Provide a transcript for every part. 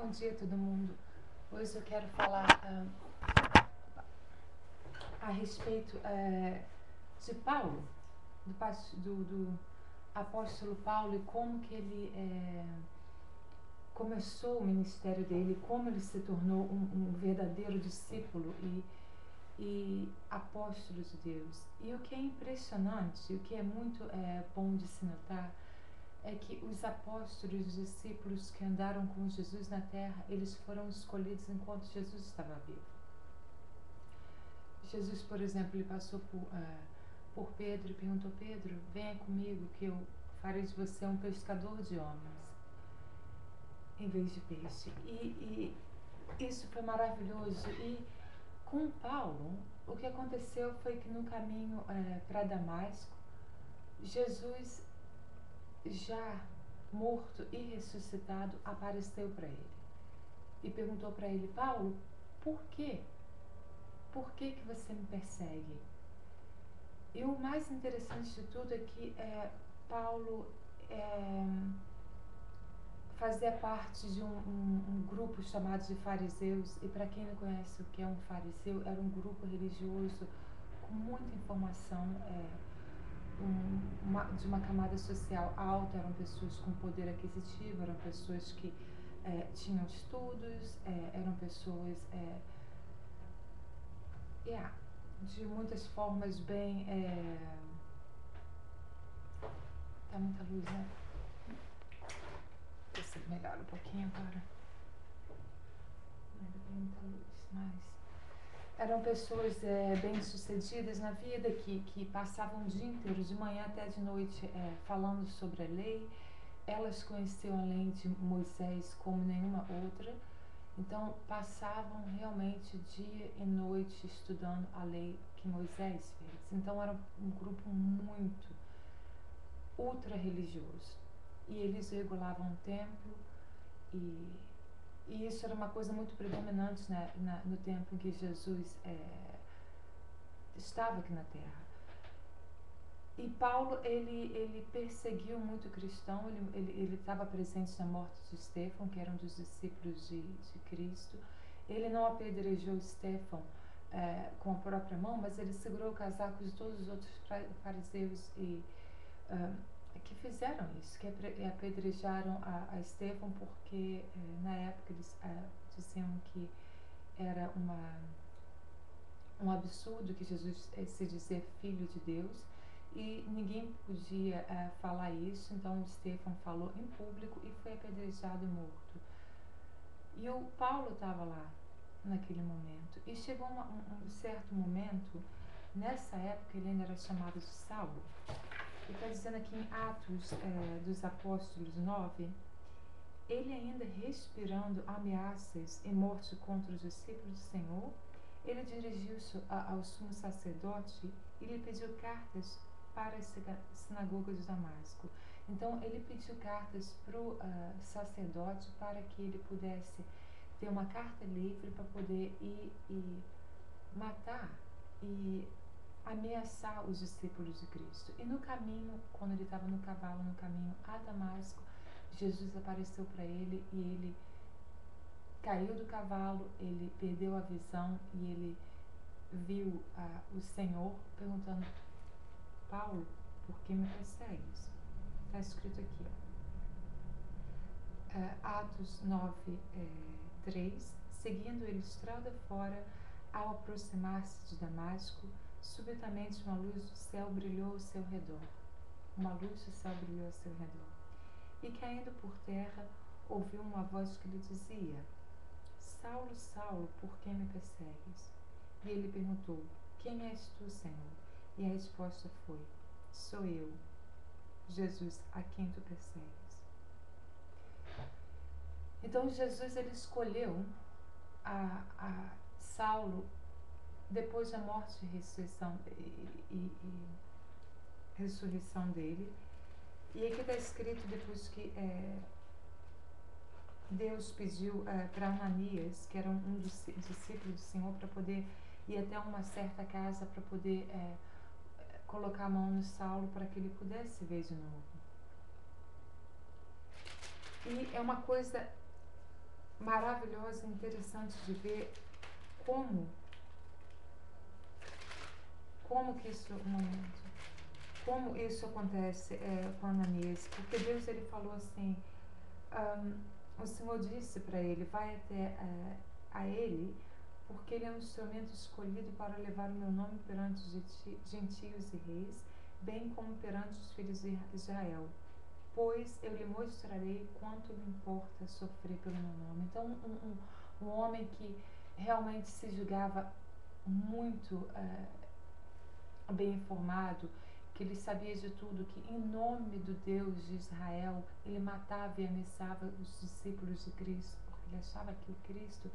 Bom dia, todo mundo. Hoje eu quero falar a respeito de Paulo, do apóstolo Paulo, e como que ele começou o ministério dele, como ele se tornou um verdadeiro discípulo e apóstolo de Deus. E o que é impressionante, o que é muito bom de se notar, é que os apóstolos, os discípulos que andaram com Jesus na terra, eles foram escolhidos enquanto Jesus estava vivo. Jesus, por exemplo, ele passou por Pedro e perguntou: Pedro, venha comigo que eu farei de você um pescador de homens em vez de peixe. E isso foi maravilhoso. E com Paulo, o que aconteceu foi que no caminho para Damasco, Jesus, já morto e ressuscitado, apareceu para ele e perguntou para ele: Paulo, por quê? Por que você me persegue? E o mais interessante de tudo é que Paulo fazia parte de um grupo chamado de fariseus, e para quem não conhece o que é um fariseu, era um grupo religioso com muita informação, de uma camada social alta. Eram pessoas com poder aquisitivo, eram pessoas que tinham estudos, eram pessoas de muitas formas bem... tá muita luz, né? Ver se melhora um pouquinho agora. Ainda tem muita luz, mas... Eram pessoas bem-sucedidas na vida, que passavam o dia inteiro, de manhã até de noite, falando sobre a lei. Elas conheciam a lei de Moisés como nenhuma outra. Então, passavam realmente dia e noite estudando a lei que Moisés fez. Então, era um grupo muito ultra religioso. E eles regulavam o templo, e isso era uma coisa muito predominante, né, no tempo em que Jesus estava aqui na Terra. E Paulo, ele perseguiu muito cristão. Ele estava presente na morte de Estevão, que era um dos discípulos de Cristo. Ele não apedrejou Estevão com a própria mão, mas ele segurou o casaco de todos os outros fariseus que fizeram isso, que apedrejaram a Estevão, porque na época eles diziam que era um absurdo que Jesus se dizer filho de Deus, e ninguém podia falar isso. Então Estevão falou em público e foi apedrejado e morto. E o Paulo estava lá naquele momento, e chegou um certo momento, nessa época ele ainda era chamado de Saulo. E está dizendo aqui em Atos dos Apóstolos 9, ele ainda respirando ameaças e morte contra os discípulos do Senhor, ele dirigiu-se ao sumo sacerdote e lhe pediu cartas para as sinagogas de Damasco. Então ele pediu cartas para o sacerdote, para que ele pudesse ter uma carta livre para poder ir e matar e ameaçar os discípulos de Cristo. E no caminho, quando ele estava no cavalo, no caminho a Damasco, Jesus apareceu para ele, e ele caiu do cavalo, ele perdeu a visão, e ele viu o Senhor perguntando: Paulo, por que me persegues? Está escrito aqui, Atos 9, 3. Seguindo ele estrada fora, ao aproximar-se de Damasco, subitamente uma luz do céu brilhou ao seu redor. Uma luz do céu brilhou ao seu redor. E caindo por terra, ouviu uma voz que lhe dizia: Saulo, Saulo, por que me persegues? E ele perguntou: Quem és tu, Senhor? E a resposta foi: Sou eu, Jesus, a quem tu persegues. Então Jesus, ele escolheu a Saulo depois da morte e ressurreição dele. E aqui está escrito, depois que Deus pediu para Ananias, que era um dos discípulos do Senhor, para poder ir até uma certa casa, para poder colocar a mão no Saulo, para que ele pudesse ver de novo. E é uma coisa maravilhosa e interessante de ver como, como que isso, um momento, como isso acontece com Ananias, porque Deus ele falou assim, o Senhor disse para ele, vai até a ele, porque ele é um instrumento escolhido para levar o meu nome perante os gentios e reis, bem como perante os filhos de Israel. Pois eu lhe mostrarei quanto me importa sofrer pelo meu nome. Então, um homem que realmente se julgava muito bem informado, que ele sabia de tudo, que em nome do Deus de Israel, ele matava e ameaçava os discípulos de Cristo, porque ele achava que o Cristo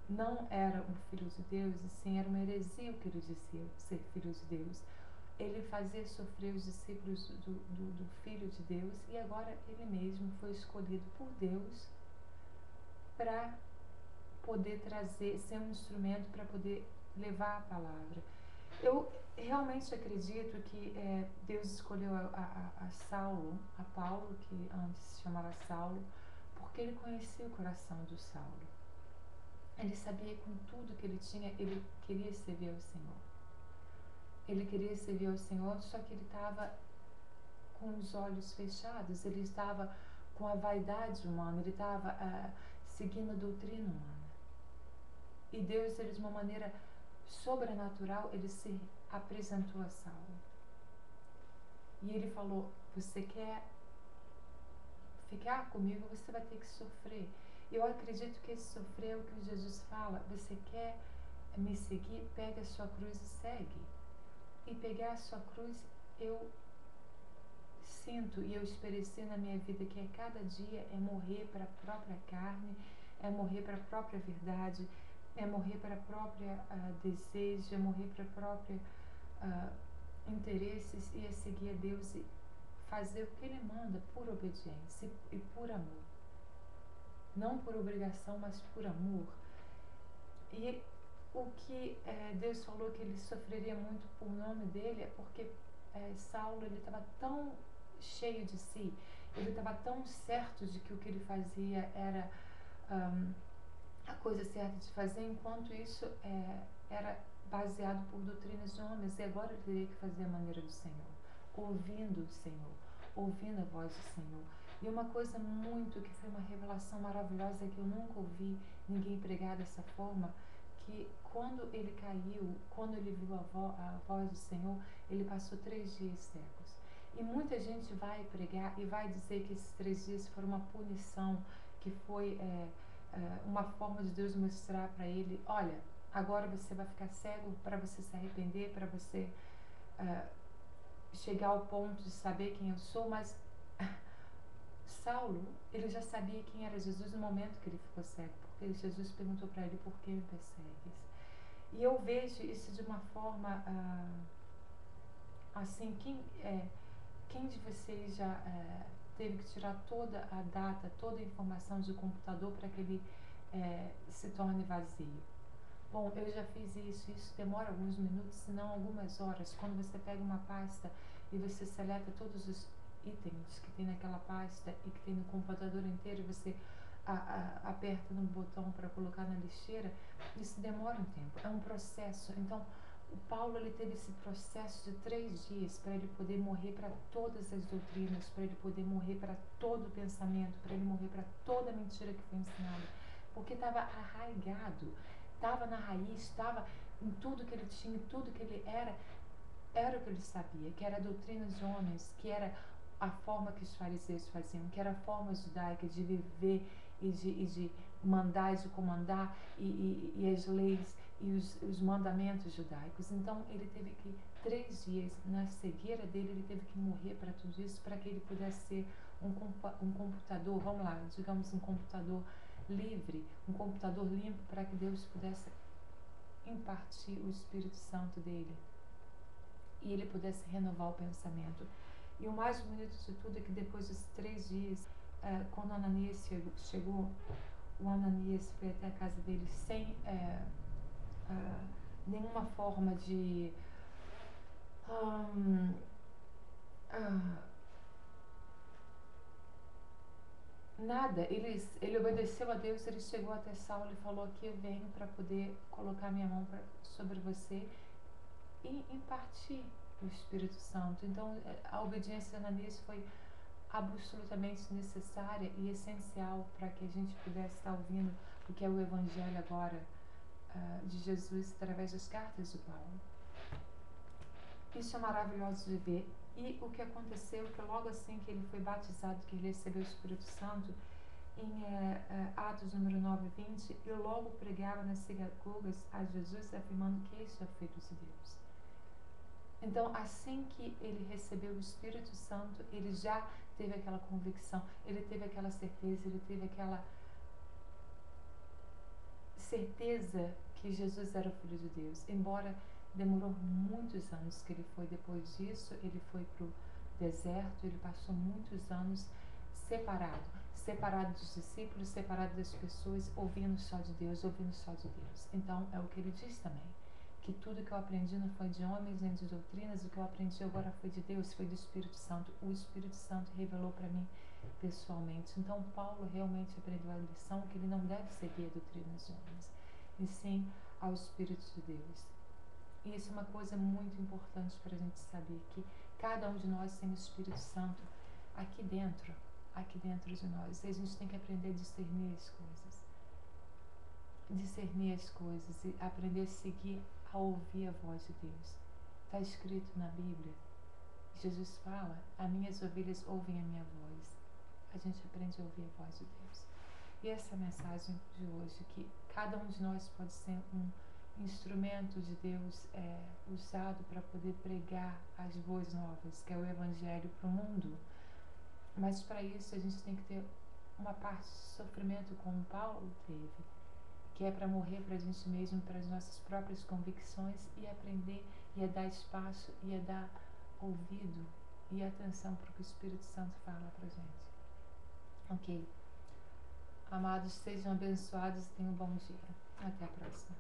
não era um filho de Deus, e sim era uma heresia o que ele dizia ser filho de Deus. Ele fazia sofrer os discípulos do Filho de Deus, e agora ele mesmo foi escolhido por Deus para poder trazer, ser um instrumento para poder levar a palavra. Eu realmente acredito que Deus escolheu a Saulo, a Paulo, que antes se chamava Saulo, porque ele conhecia o coração do Saulo. Ele sabia com tudo que ele tinha, ele queria servir ao Senhor. Ele queria servir ao Senhor, só que ele estava com os olhos fechados, ele estava com a vaidade humana, ele estava seguindo a doutrina humana. E Deus, ele, de uma maneira sobrenatural, ele se apresentou a Saulo. E ele falou, você quer ficar comigo, você vai ter que sofrer. Eu acredito que esse sofrer é o que Jesus fala, você quer me seguir, pega a sua cruz e segue. E pegar a sua cruz, eu sinto e eu experienciei na minha vida que cada dia é morrer para a própria carne, é morrer para a própria verdade, é morrer para a própria desejo, é morrer para a própria interesses, e é seguir a Deus e fazer o que Ele manda por obediência e por amor. Não por obrigação, mas por amor. E o que Deus falou que ele sofreria muito por nome dele é porque Saulo, ele estava tão cheio de si, ele estava tão certo de que o que ele fazia era a coisa certa de fazer, enquanto isso era baseado por doutrinas de homens, e agora ele teria que fazer a maneira do Senhor, ouvindo o Senhor, ouvindo a voz do Senhor. E uma coisa muito que foi uma revelação maravilhosa, que eu nunca ouvi ninguém pregar dessa forma, que quando ele caiu, quando ele viu a voz do Senhor, ele passou 3 dias cegos. E muita gente vai pregar e vai dizer que esses 3 dias foram uma punição, que foi uma forma de Deus mostrar para ele, olha, agora você vai ficar cego para você se arrepender, para você chegar ao ponto de saber quem eu sou. Mas Saulo, ele já sabia quem era Jesus no momento que ele ficou cego, porque Jesus perguntou para ele, por que me persegues? E eu vejo isso de uma forma assim, quem de vocês já teve que tirar toda a data, toda a informação do computador para que ele se torne vazio? Bom, eu já fiz isso demora alguns minutos, se não algumas horas. Quando você pega uma pasta e você seleta todos os itens que tem naquela pasta e que tem no computador inteiro, e você aperta no botão para colocar na lixeira, isso demora um tempo, é um processo. Então, o Paulo, ele teve esse processo de 3 dias para ele poder morrer para todas as doutrinas, para ele poder morrer para todo o pensamento, para ele morrer para toda a mentira que foi ensinada, porque estava arraigado, estava na raiz, estava em tudo que ele tinha, tudo que ele era o que ele sabia, que era a doutrina dos homens, que era a forma que os fariseus faziam, que era a forma judaica de viver e de mandar e de comandar, e as leis e os mandamentos judaicos. Então ele teve que 3 dias, na cegueira dele, ele teve que morrer para tudo isso, para que ele pudesse ser um computador, vamos lá, digamos um computador livre, um computador limpo, para que Deus pudesse impartir o Espírito Santo dele e ele pudesse renovar o pensamento. E o mais bonito de tudo é que depois dos 3 dias, quando Ananias chegou, o Ananias foi até a casa dele sem nenhuma forma de nada, ele obedeceu a Deus, ele chegou até Saulo e falou: aqui eu venho para poder colocar minha mão sobre você e impartir o Espírito Santo. Então, a obediência a Ananias foi absolutamente necessária e essencial para que a gente pudesse estar ouvindo o que é o Evangelho agora de Jesus através das cartas de Paulo. Isso é maravilhoso de ver. E o que aconteceu foi logo assim que ele foi batizado, que ele recebeu o Espírito Santo, em Atos número 9 e 20, e logo pregava nas sinagogas a Jesus, afirmando que este é o Filho de Deus. Então, assim que ele recebeu o Espírito Santo, ele já teve aquela convicção, ele teve aquela certeza, ele teve aquela certeza que Jesus era o Filho de Deus. Embora demorou muitos anos que ele foi depois disso, ele foi para o deserto, ele passou muitos anos separado dos discípulos, separado das pessoas, ouvindo só de Deus, ouvindo só de Deus. Então, é o que ele diz também, que tudo que eu aprendi não foi de homens nem de doutrinas, o que eu aprendi agora foi de Deus, foi do Espírito Santo. O Espírito Santo revelou para mim pessoalmente. Então, Paulo realmente aprendeu a lição que ele não deve seguir a doutrinas de homens, e sim ao Espírito de Deus. E isso é uma coisa muito importante para a gente saber, que cada um de nós tem o Espírito Santo aqui dentro de nós. E a gente tem que aprender a discernir as coisas e aprender a seguir, a ouvir a voz de Deus. Está escrito na Bíblia, Jesus fala: as minhas ovelhas ouvem a minha voz. A gente aprende a ouvir a voz de Deus. E essa é a mensagem de hoje, que cada um de nós pode ser um instrumento de Deus usado para poder pregar as boas novas, que é o Evangelho para o mundo. Mas para isso a gente tem que ter uma parte de sofrimento, como Paulo teve, que é para morrer para a gente mesmo, para as nossas próprias convicções, e aprender e a dar espaço e a dar ouvido e atenção para o que o Espírito Santo fala para a gente. Ok? Amados, sejam abençoados e tenham um bom dia. Até a próxima.